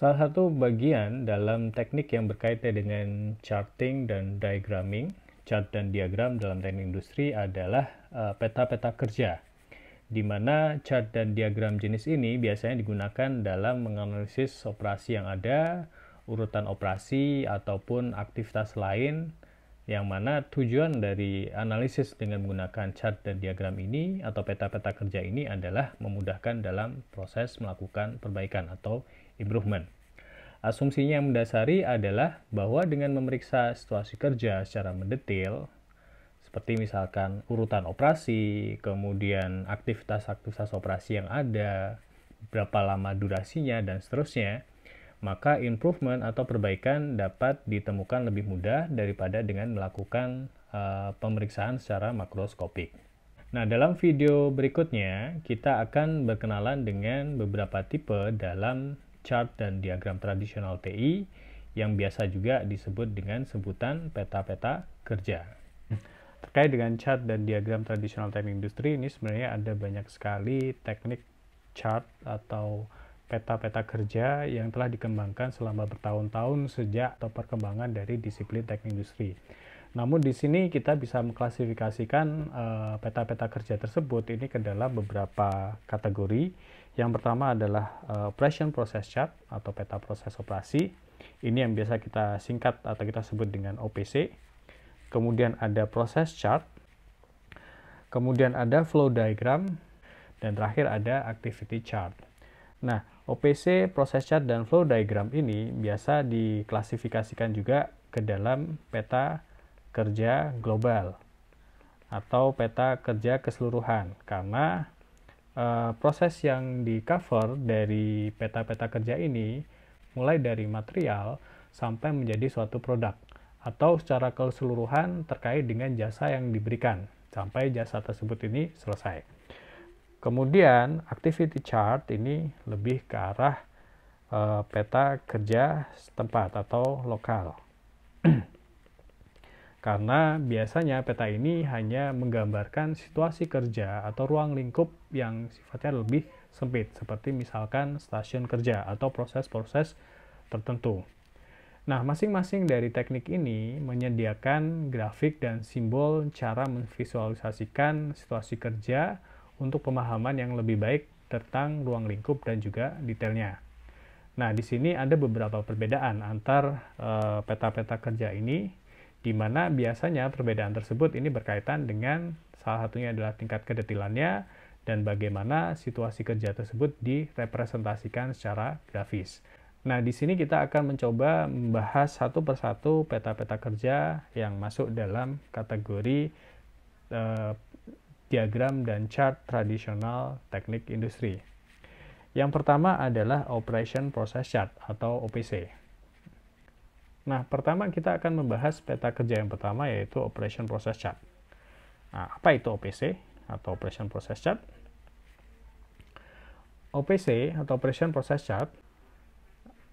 Salah satu bagian dalam teknik yang berkaitan dengan charting dan diagramming, chart dan diagram dalam teknik industri adalah peta-peta kerja, di mana chart dan diagram jenis ini biasanya digunakan dalam menganalisis operasi yang ada, urutan operasi, ataupun aktivitas lain, yang mana tujuan dari analisis dengan menggunakan chart dan diagram ini atau peta-peta kerja ini adalah memudahkan dalam proses melakukan perbaikan atau improvement. Asumsinya yang mendasari adalah bahwa dengan memeriksa situasi kerja secara mendetail, seperti misalkan urutan operasi, kemudian aktivitas-aktivitas operasi yang ada, berapa lama durasinya, dan seterusnya, maka improvement atau perbaikan dapat ditemukan lebih mudah daripada dengan melakukan pemeriksaan secara makroskopik. Nah, dalam video berikutnya, kita akan berkenalan dengan beberapa tipe dalam chart dan diagram tradisional TI yang biasa juga disebut dengan sebutan peta-peta kerja. Terkait dengan chart dan diagram tradisional teknik industri, ini sebenarnya ada banyak sekali teknik chart atau peta-peta kerja yang telah dikembangkan selama bertahun-tahun sejak atau perkembangan dari disiplin teknik industri. Namun di sini kita bisa mengklasifikasikan peta-peta kerja tersebut ini ke dalam beberapa kategori. Yang pertama adalah operation process chart atau peta proses operasi. Ini yang biasa kita singkat atau kita sebut dengan OPC. Kemudian ada process chart. Kemudian ada flow diagram. Dan terakhir ada activity chart. Nah, OPC, process chart, dan flow diagram ini biasa diklasifikasikan juga ke dalam peta kerja global atau peta kerja keseluruhan, karena proses yang di cover dari peta-peta kerja ini mulai dari material sampai menjadi suatu produk, atau secara keseluruhan terkait dengan jasa yang diberikan sampai jasa tersebut ini selesai. Kemudian activity chart ini lebih ke arah peta kerja setempat atau lokal. Karena biasanya peta ini hanya menggambarkan situasi kerja atau ruang lingkup yang sifatnya lebih sempit, seperti misalkan stasiun kerja atau proses-proses tertentu. Nah, masing-masing dari teknik ini menyediakan grafik dan simbol cara memvisualisasikan situasi kerja untuk pemahaman yang lebih baik tentang ruang lingkup dan juga detailnya. Nah, di sini ada beberapa perbedaan antar peta-peta kerja ini, di mana biasanya perbedaan tersebut ini berkaitan dengan salah satunya adalah tingkat kedetailannya dan bagaimana situasi kerja tersebut direpresentasikan secara grafis. Nah, di sini kita akan mencoba membahas satu persatu peta-peta kerja yang masuk dalam kategori diagram dan chart tradisional teknik industri. Yang pertama adalah Operation Process Chart atau OPC. Nah, pertama kita akan membahas peta kerja yang pertama, yaitu Operation Process Chart. Nah, apa itu OPC atau Operation Process Chart? OPC atau Operation Process Chart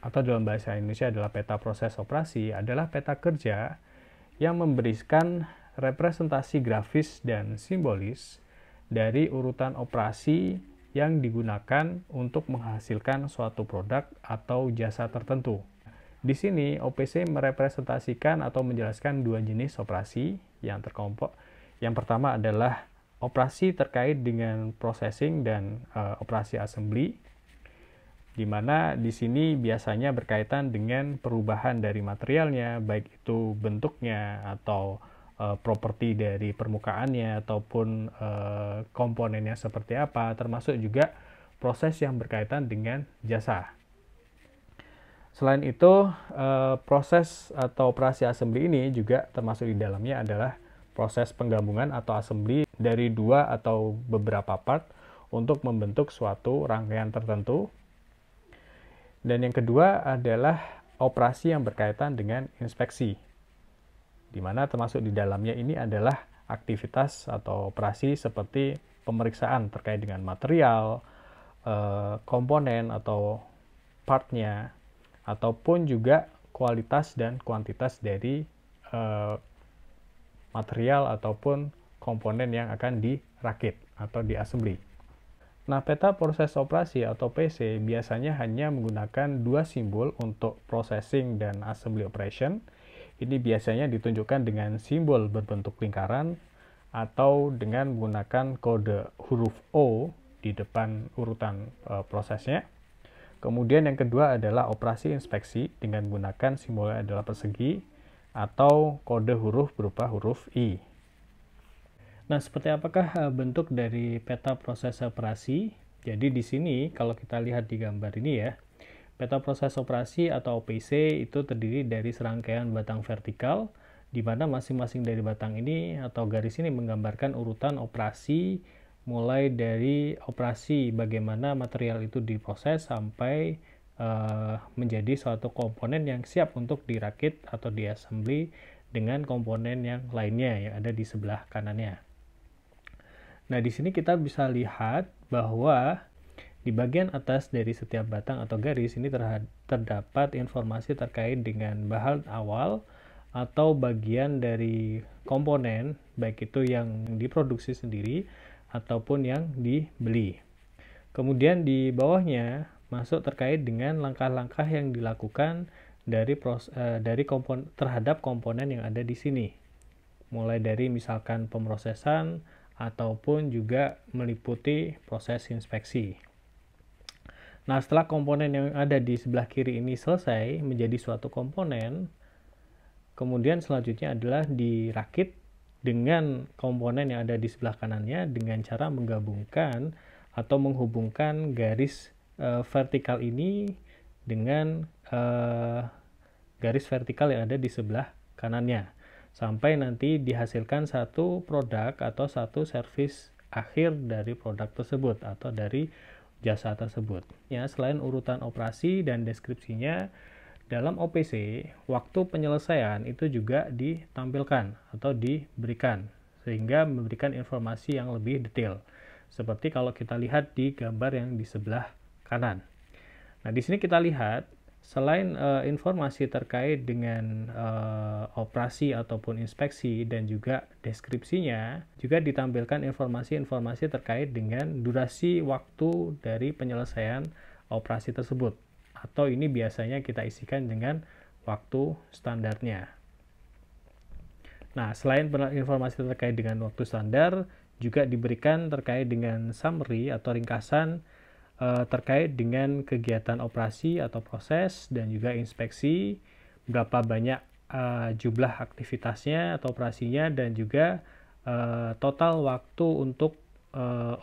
atau dalam bahasa Indonesia adalah peta proses operasi, adalah peta kerja yang memberikan representasi grafis dan simbolis dari urutan operasi yang digunakan untuk menghasilkan suatu produk atau jasa tertentu. Di sini OPC merepresentasikan atau menjelaskan dua jenis operasi yang terkelompok. Yang pertama adalah operasi terkait dengan processing dan operasi assembly, di mana di sini biasanya berkaitan dengan perubahan dari materialnya, baik itu bentuknya atau properti dari permukaannya ataupun komponennya seperti apa, termasuk juga proses yang berkaitan dengan jasa. Selain itu, proses atau operasi assembly ini juga termasuk di dalamnya adalah proses penggabungan atau assembly dari dua atau beberapa part untuk membentuk suatu rangkaian tertentu. Dan yang kedua adalah operasi yang berkaitan dengan inspeksi, di mana termasuk di dalamnya ini adalah aktivitas atau operasi seperti pemeriksaan terkait dengan material, komponen atau partnya, ataupun juga kualitas dan kuantitas dari material ataupun komponen yang akan dirakit atau diassembly. Nah, peta proses operasi atau PC biasanya hanya menggunakan dua simbol untuk processing dan assembly operation. Ini biasanya ditunjukkan dengan simbol berbentuk lingkaran atau dengan menggunakan kode huruf O di depan urutan prosesnya. Kemudian yang kedua adalah operasi inspeksi dengan menggunakan simbolnya adalah persegi atau kode huruf berupa huruf I. Nah, seperti apakah bentuk dari peta proses operasi? Jadi di sini kalau kita lihat di gambar ini ya, peta proses operasi atau PC itu terdiri dari serangkaian batang vertikal, di mana masing-masing dari batang ini atau garis ini menggambarkan urutan operasi, mulai dari operasi bagaimana material itu diproses sampai menjadi suatu komponen yang siap untuk dirakit atau diassembly dengan komponen yang lainnya yang ada di sebelah kanannya. Nah, di sini kita bisa lihat bahwa di bagian atas dari setiap batang atau garis ini terdapat informasi terkait dengan bahan awal atau bagian dari komponen, baik itu yang diproduksi sendiri ataupun yang dibeli. Kemudian di bawahnya masuk terkait dengan langkah-langkah yang dilakukan terhadap komponen yang ada di sini. Mulai dari misalkan pemrosesan ataupun juga meliputi proses inspeksi. Nah, setelah komponen yang ada di sebelah kiri ini selesai menjadi suatu komponen, kemudian selanjutnya adalah dirakit dengan komponen yang ada di sebelah kanannya dengan cara menggabungkan atau menghubungkan garis vertikal ini dengan garis vertikal yang ada di sebelah kanannya, sampai nanti dihasilkan satu produk atau satu service akhir dari produk tersebut atau dari jasa tersebut. Ya, selain urutan operasi dan deskripsinya, dalam OPC, waktu penyelesaian itu juga ditampilkan atau diberikan, sehingga memberikan informasi yang lebih detail. Seperti kalau kita lihat di gambar yang di sebelah kanan. Nah, di sini kita lihat, selain informasi terkait dengan operasi ataupun inspeksi dan juga deskripsinya, juga ditampilkan informasi-informasi terkait dengan durasi waktu dari penyelesaian operasi tersebut. Atau ini biasanya kita isikan dengan waktu standarnya. Nah, selain informasi terkait dengan waktu standar, juga diberikan terkait dengan summary atau ringkasan terkait dengan kegiatan operasi atau proses dan juga inspeksi, berapa banyak jumlah aktivitasnya atau operasinya, dan juga total waktu untuk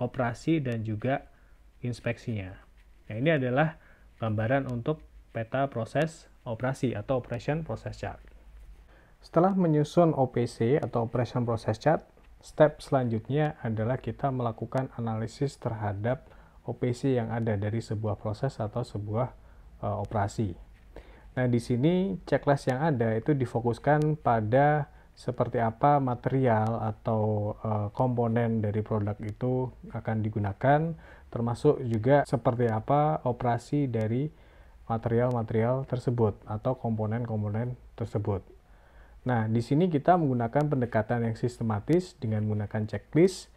operasi dan juga inspeksinya. Nah, ini adalah gambaran untuk peta proses operasi atau Operation Process Chart. Setelah menyusun OPC atau Operation Process Chart, step selanjutnya adalah kita melakukan analisis terhadap OPC yang ada dari sebuah proses atau sebuah operasi. Nah, di sini checklist yang ada itu difokuskan pada seperti apa material atau komponen dari produk itu akan digunakan, termasuk juga seperti apa operasi dari material-material tersebut atau komponen-komponen tersebut. Nah, di sini kita menggunakan pendekatan yang sistematis dengan menggunakan checklist.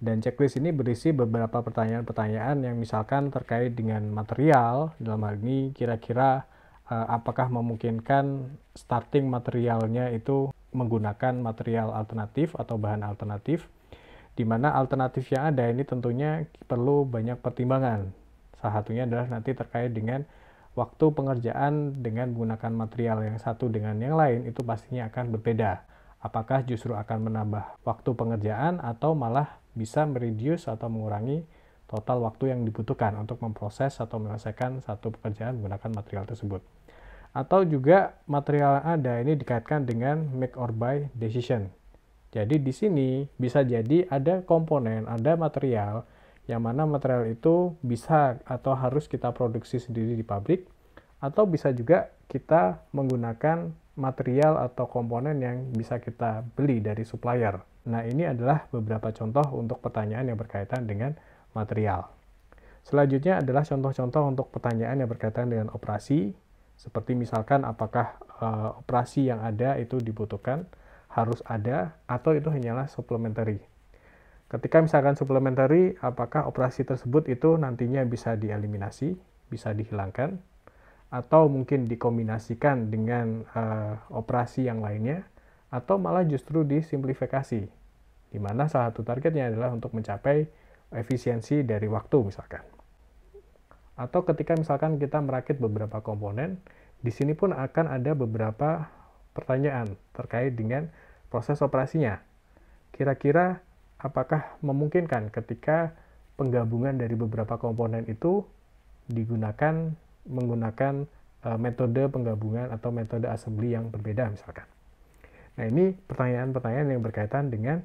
Dan checklist ini berisi beberapa pertanyaan-pertanyaan yang misalkan terkait dengan material, dalam hal ini kira-kira apakah memungkinkan starting materialnya itu menggunakan material alternatif atau bahan alternatif, di mana alternatif yang ada ini tentunya perlu banyak pertimbangan. Salah satunya adalah nanti terkait dengan waktu pengerjaan dengan menggunakan material yang satu dengan yang lain itu pastinya akan berbeda. Apakah justru akan menambah waktu pengerjaan atau malah bisa mereduce atau mengurangi total waktu yang dibutuhkan untuk memproses atau menyelesaikan satu pekerjaan menggunakan material tersebut. Atau juga material yang ada ini dikaitkan dengan make or buy decision. Jadi di sini bisa jadi ada komponen, ada material yang mana material itu bisa atau harus kita produksi sendiri di pabrik, atau bisa juga kita menggunakan material atau komponen yang bisa kita beli dari supplier. Nah, ini adalah beberapa contoh untuk pertanyaan yang berkaitan dengan material. Selanjutnya adalah contoh-contoh untuk pertanyaan yang berkaitan dengan operasi, seperti misalkan apakah operasi yang ada itu dibutuhkan, harus ada, atau itu hanyalah supplementary. Ketika misalkan supplementary, apakah operasi tersebut itu nantinya bisa dieliminasi, bisa dihilangkan, atau mungkin dikombinasikan dengan operasi yang lainnya, atau malah justru disimplifikasi, di mana salah satu targetnya adalah untuk mencapai efisiensi dari waktu misalkan. Atau ketika misalkan kita merakit beberapa komponen, di sini pun akan ada beberapa pertanyaan terkait dengan proses operasinya. Kira-kira apakah memungkinkan ketika penggabungan dari beberapa komponen itu digunakan menggunakan metode penggabungan atau metode assembly yang berbeda misalkan. Nah, ini pertanyaan-pertanyaan yang berkaitan dengan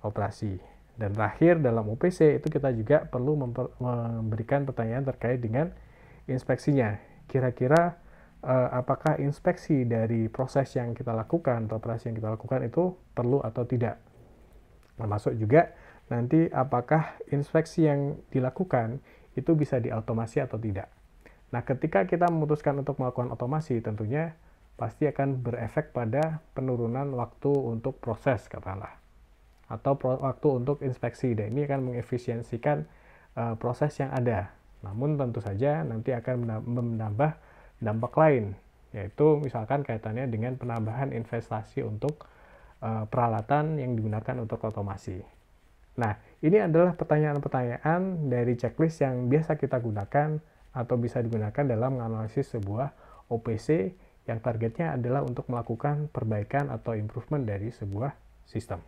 operasi. Dan terakhir dalam OPC itu kita juga perlu memberikan pertanyaan terkait dengan inspeksinya. Kira-kira apakah inspeksi dari proses yang kita lakukan atau operasi yang kita lakukan itu perlu atau tidak. Termasuk juga nanti apakah inspeksi yang dilakukan itu bisa diautomasi atau tidak. Nah, ketika kita memutuskan untuk melakukan otomasi, tentunya pasti akan berefek pada penurunan waktu untuk proses, katakanlah. Atau waktu untuk inspeksi, dan ini akan mengefisiensikan proses yang ada. Namun tentu saja nanti akan menambah dampak lain, yaitu misalkan kaitannya dengan penambahan investasi untuk peralatan yang digunakan untuk otomasi. Nah, ini adalah pertanyaan-pertanyaan dari checklist yang biasa kita gunakan atau bisa digunakan dalam menganalisis sebuah OPC yang targetnya adalah untuk melakukan perbaikan atau improvement dari sebuah sistem.